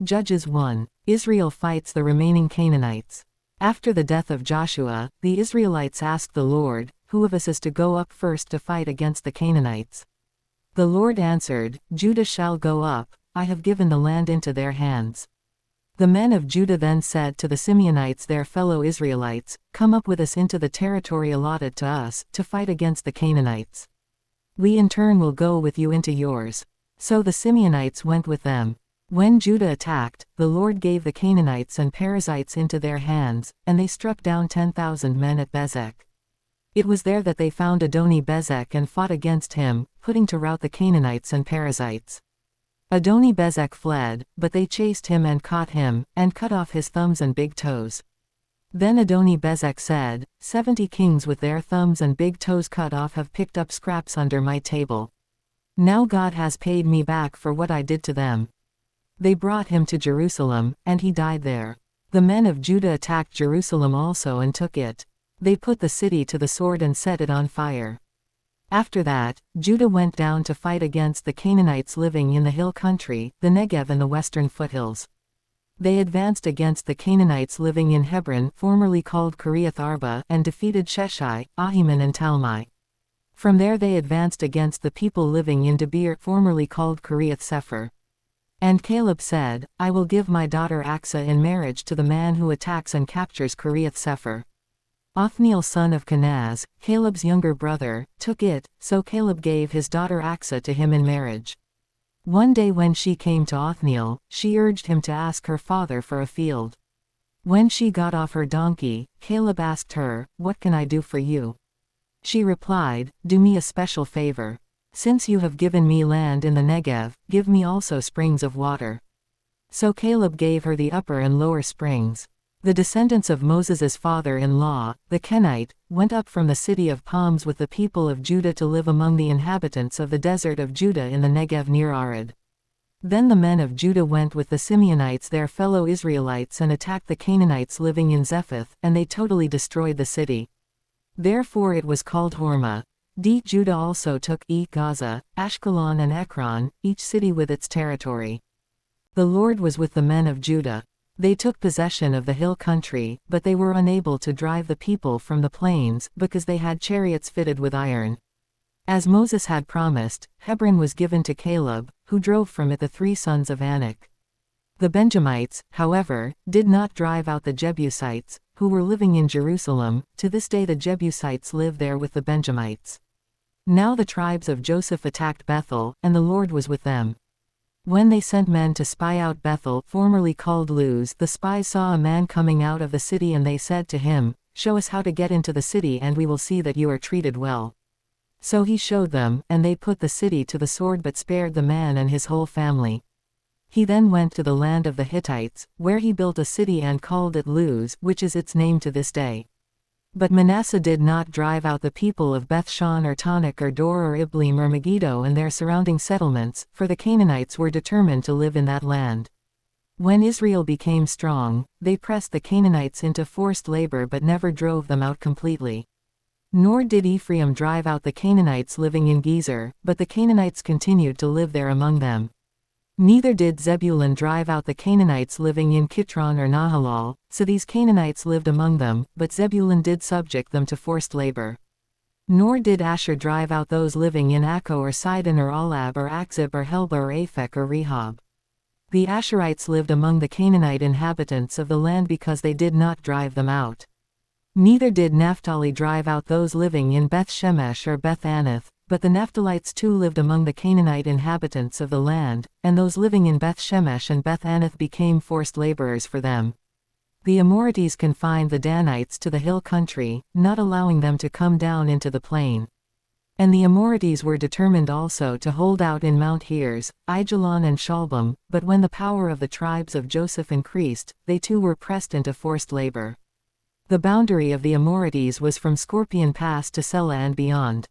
Judges 1. Israel fights the remaining Canaanites. After the death of Joshua, the Israelites asked the Lord, "Who of us is to go up first to fight against the Canaanites?" The Lord answered, "Judah shall go up, I have given the land into their hands." The men of Judah then said to the Simeonites their fellow Israelites, "Come up with us into the territory allotted to us, to fight against the Canaanites. We in turn will go with you into yours." So the Simeonites went with them. When Judah attacked, the Lord gave the Canaanites and Perizzites into their hands, and they struck down 10,000 men at Bezek. It was there that they found Adoni-Bezek and fought against him, putting to rout the Canaanites and Perizzites. Adoni-Bezek fled, but they chased him and caught him, and cut off his thumbs and big toes. Then Adoni-Bezek said, 70 kings with their thumbs and big toes cut off have picked up scraps under my table. Now God has paid me back for what I did to them. They brought him to Jerusalem, and he died there. The men of Judah attacked Jerusalem also and took it. They put the city to the sword and set it on fire. After that, Judah went down to fight against the Canaanites living in the hill country, the Negev and the western foothills. They advanced against the Canaanites living in Hebron, formerly called Kiriath Arba, and defeated Sheshai, Ahiman and Talmai. From there they advanced against the people living in Debir, formerly called Kiriath Sepher. And Caleb said, "I will give my daughter Achsah in marriage to the man who attacks and captures Kiriath Sepher." Othniel son of Kenaz, Caleb's younger brother, took it, so Caleb gave his daughter Achsah to him in marriage. One day when she came to Othniel, she urged him to ask her father for a field. When she got off her donkey, Caleb asked her, "What can I do for you?" She replied, "Do me a special favor. Since you have given me land in the Negev, give me also springs of water." So Caleb gave her the upper and lower springs. The descendants of Moses's father-in-law, the Kenite, went up from the city of palms with the people of Judah to live among the inhabitants of the desert of Judah in the Negev near Arad. Then the men of Judah went with the Simeonites their fellow Israelites and attacked the Canaanites living in Zephath, and they totally destroyed the city. Therefore it was called Hormah. Judah also took Gaza, Ashkelon and Ekron, each city with its territory. The Lord was with the men of Judah. They took possession of the hill country, but they were unable to drive the people from the plains, because they had chariots fitted with iron. As Moses had promised, Hebron was given to Caleb, who drove from it the 3 sons of Anak. The Benjamites, however, did not drive out the Jebusites, who were living in Jerusalem. To this day the Jebusites live there with the Benjamites. Now the tribes of Joseph attacked Bethel, and the Lord was with them. When they sent men to spy out Bethel, formerly called Luz, the spies saw a man coming out of the city, and they said to him, "Show us how to get into the city, and we will see that you are treated well." So he showed them, and they put the city to the sword but spared the man and his whole family. He then went to the land of the Hittites, where he built a city and called it Luz, which is its name to this day. But Manasseh did not drive out the people of Bethshan or Tanakh or Dor or Ibleam or Megiddo and their surrounding settlements, for the Canaanites were determined to live in that land. When Israel became strong, they pressed the Canaanites into forced labor but never drove them out completely. Nor did Ephraim drive out the Canaanites living in Gezer, but the Canaanites continued to live there among them. Neither did Zebulun drive out the Canaanites living in Kitron or Nahalal, so these Canaanites lived among them, but Zebulun did subject them to forced labor. Nor did Asher drive out those living in Akko or Sidon or Alab or Akzib or Helba or Aphek or Rehob. The Asherites lived among the Canaanite inhabitants of the land because they did not drive them out. Neither did Naphtali drive out those living in Beth Shemesh or Beth Anath, but the Naphtalites too lived among the Canaanite inhabitants of the land, and those living in Beth Shemesh and Beth Anath became forced laborers for them. The Amorites confined the Danites to the hill country, not allowing them to come down into the plain. And the Amorites were determined also to hold out in Mount Heres, Aijalon and Shalbim, but when the power of the tribes of Joseph increased, they too were pressed into forced labor. The boundary of the Amorites was from Scorpion Pass to Selah and beyond.